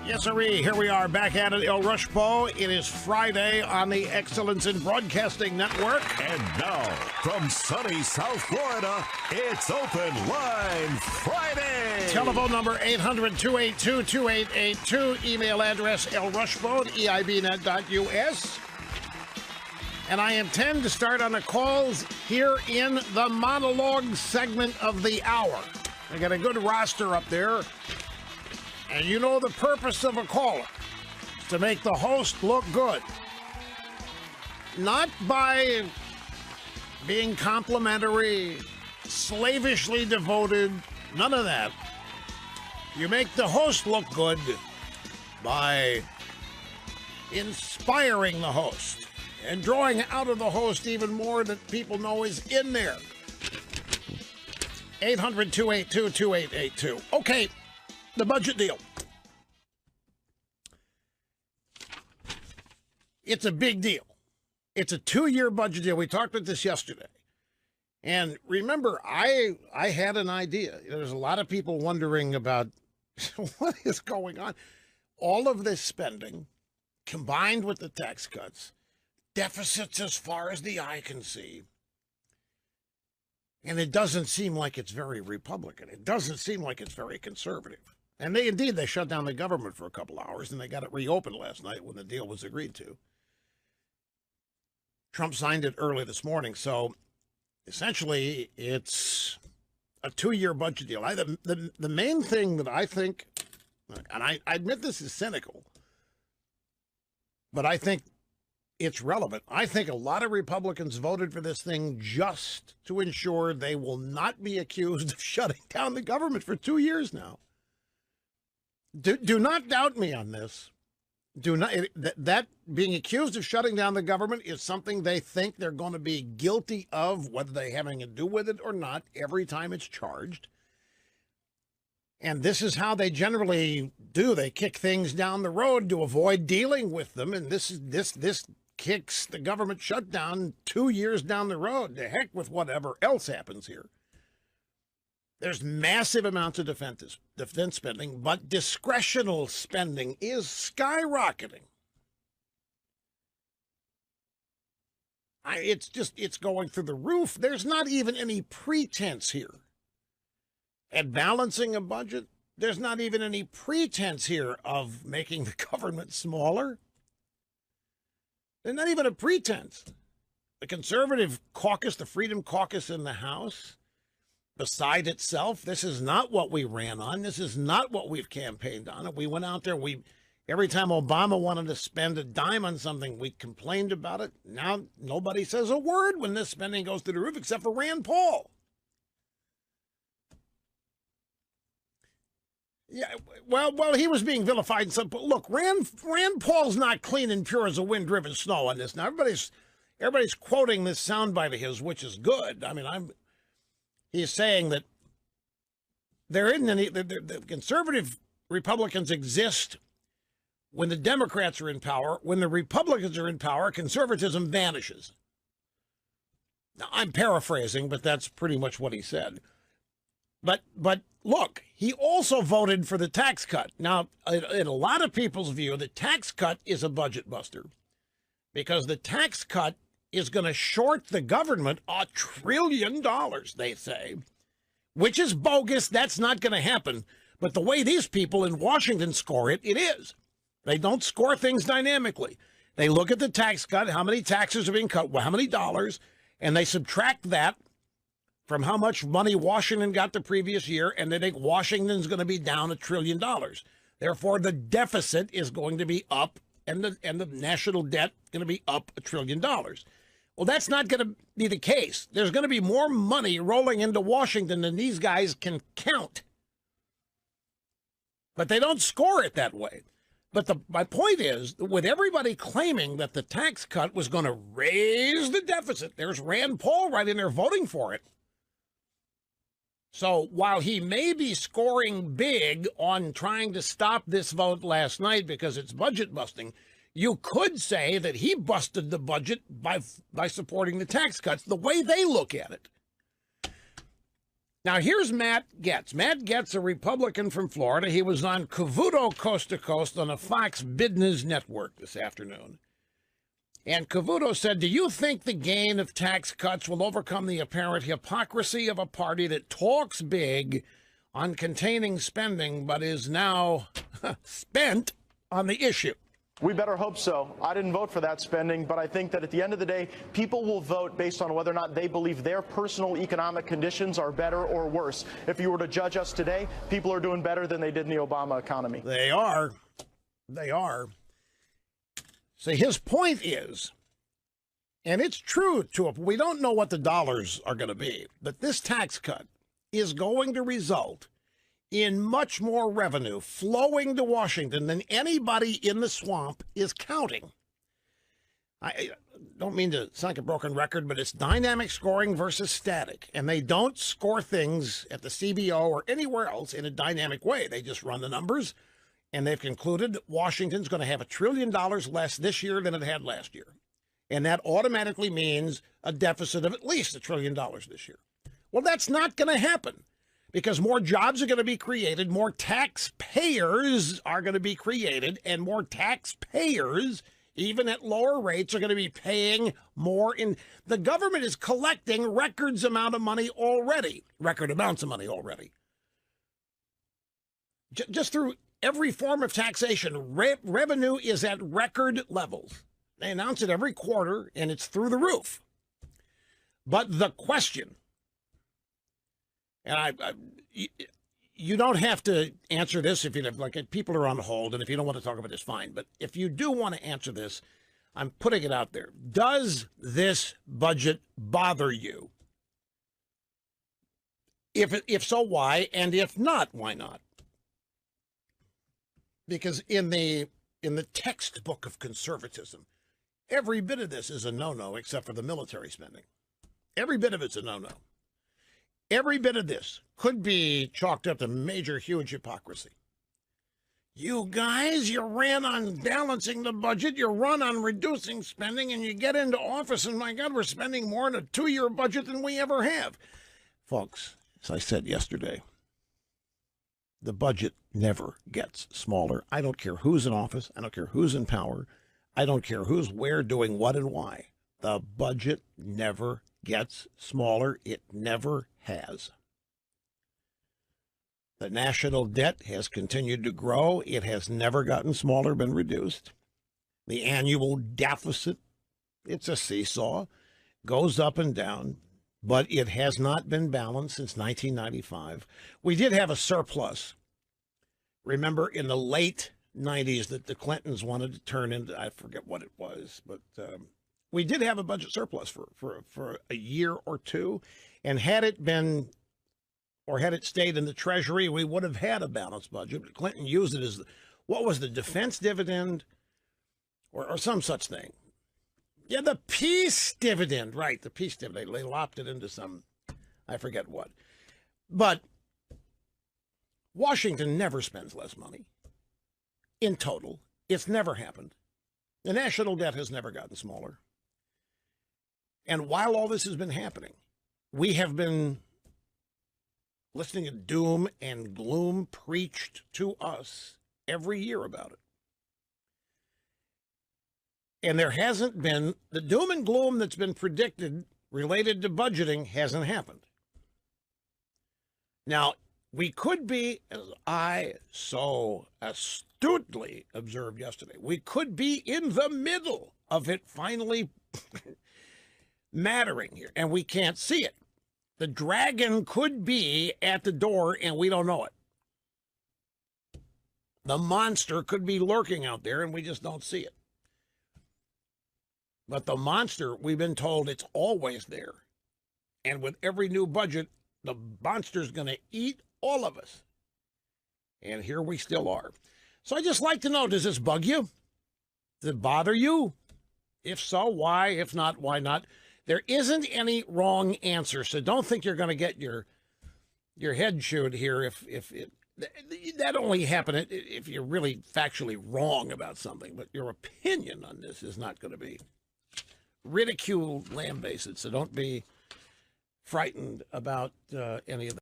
Yes, sirree. Here we are back at it, El Rush Limbaugh. It is Friday on the Excellence in Broadcasting Network. And now, from sunny South Florida, it's Open Line Friday. Telephone number 800-282-2882. Email address elrushlimbaugh@eibnet.us. And I intend to start on the calls here in the monologue segment of the hour. I got a good roster up there. And you know the purpose of a caller is to make the host look good. Not by being complimentary, slavishly devoted, none of that. You make the host look good by inspiring the host and drawing out of the host even more that people know is in there. 800-282-2882. Okay. The budget deal. It's a big deal. It's a 2-year budget deal. We talked about this yesterday. And remember, I had an idea. There's a lot of people wondering about what is going on. All of this spending, combined with the tax cuts, deficits as far as the eye can see. And it doesn't seem like it's very Republican. It doesn't seem like it's very conservative. And they shut down the government for a couple hours, and they got it reopened last night when the deal was agreed to. Trump signed it early this morning, so essentially it's a 2-year budget deal. The main thing that I think, and I admit this is cynical, but I think it's relevant. I think a lot of Republicans voted for this thing just to ensure they will not be accused of shutting down the government for 2 years now. Do not doubt me on this. Do not that being accused of shutting down the government is something they think they're going to be guilty of, whether they having to do with it or not, every time it's charged. And this is how they generally do. They kick things down the road to avoid dealing with them. And this kicks the government shutdown 2 years down the road. To heck with whatever else happens here. There's massive amounts of defense spending, but discretional spending is skyrocketing. It's going through the roof. There's not even any pretense here. At balancing a budget, there's not even any pretense here of making the government smaller. There's not even a pretense. The conservative caucus, the Freedom Caucus in the House, beside itself, this is not what we ran on. This is not what we've campaigned on. We went out there, every time Obama wanted to spend a dime on something, we complained about it. Now nobody says a word when this spending goes through the roof except for Rand Paul. Yeah, well, he was being vilified. And some, look, Rand Paul's not clean and pure as a wind-driven snow on this. Now everybody's quoting this soundbite of his, which is good. I mean, he's saying that there isn't any, the conservative Republicans exist when the Democrats are in power. When the Republicans are in power, conservatism vanishes. Now, I'm paraphrasing, but that's pretty much what he said. But look, he also voted for the tax cut. Now, in a lot of people's view, the tax cut is a budget buster because the tax cut is going to short the government $1 trillion, they say, which is bogus. That's not going to happen. But the way these people in Washington score it, it is. They don't score things dynamically. They look at the tax cut, how many taxes are being cut, how many dollars, and they subtract that from how much money Washington got the previous year, and they think Washington's going to be down $1 trillion. Therefore, the deficit is going to be up, and the national debt going to be up $1 trillion. Well, that's not going to be the case. There's going to be more money rolling into Washington than these guys can count. But they don't score it that way. But my point is, with everybody claiming that the tax cut was going to raise the deficit, there's Rand Paul right in there voting for it. So while he may be scoring big on trying to stop this vote last night because it's budget busting, you could say that he busted the budget by supporting the tax cuts the way they look at it. Now, here's Matt Getz. Matt Getz, a Republican from Florida. He was on Cavuto Coast to Coast on the Fox Business Network this afternoon. And Cavuto said, do you think the gain of tax cuts will overcome the apparent hypocrisy of a party that talks big on containing spending but is now spent on the issue? We better hope so. I didn't vote for that spending, but I think that at the end of the day, people will vote based on whether or not they believe their personal economic conditions are better or worse. If you were to judge us today, people are doing better than they did in the Obama economy. They are. They are. So his point is, and it's true to it, we don't know what the dollars are going to be, but this tax cut is going to result in much more revenue flowing to Washington than anybody in the swamp is counting. I don't mean to sound like a broken record, but it's dynamic scoring versus static. And they don't score things at the CBO or anywhere else in a dynamic way. They just run the numbers, and they've concluded that Washington's going to have $1 trillion less this year than it had last year. And that automatically means a deficit of at least $1 trillion this year. Well, that's not going to happen, because more jobs are going to be created, more taxpayers are going to be created, and more taxpayers, even at lower rates, are going to be paying more. The government is collecting record amounts of money already. Just through every form of taxation, revenue is at record levels. They announce it every quarter, and it's through the roof. But the question, and you don't have to answer this if you like. People are on hold, and if you don't want to talk about this, fine. But if you do want to answer this, I'm putting it out there. Does this budget bother you? If so, why? And if not, why not? Because in the textbook of conservatism, every bit of this is a no-no except for the military spending. Every bit of it's a no-no. Every bit of this could be chalked up to major, huge hypocrisy. You guys, you ran on balancing the budget, you run on reducing spending, and you get into office, and my God, we're spending more in a 2-year budget than we ever have. Folks, as I said yesterday, the budget never gets smaller. I don't care who's in office. I don't care who's in power. I don't care who's where doing what and why. The budget never gets smaller. It never has. The national debt has continued to grow. It has never gotten smaller, been reduced. The annual deficit, it's a seesaw, goes up and down, but it has not been balanced since 1995. We did have a surplus. Remember in the late 90s that the Clintons wanted to turn into, I forget what it was, but we did have a budget surplus for a year or two. And had it been, or had it stayed in the Treasury, we would have had a balanced budget. But Clinton used it as, what was the defense dividend or some such thing? Yeah, the peace dividend, right, the peace dividend. They lopped it into some, I forget what. But Washington never spends less money in total. It's never happened. The national debt has never gotten smaller. And while all this has been happening, we have been listening to doom and gloom preached to us every year about it. And there hasn't been, the doom and gloom that's been predicted related to budgeting hasn't happened. Now, we could be, as I so astutely observed yesterday, we could be in the middle of it finally mattering here, and we can't see it. The dragon could be at the door, and we don't know it. The monster could be lurking out there, and we just don't see it. But the monster, we've been told it's always there. And with every new budget, the monster's going to eat all of us. And here we still are. So I just like to know, does this bug you? Does it bother you? If so, why? If not, why not? There isn't any wrong answer, so don't think you're going to get your head chewed here if that only happen if you're really factually wrong about something. But your opinion on this is not going to be ridiculed, lambasted, so don't be frightened about any of that.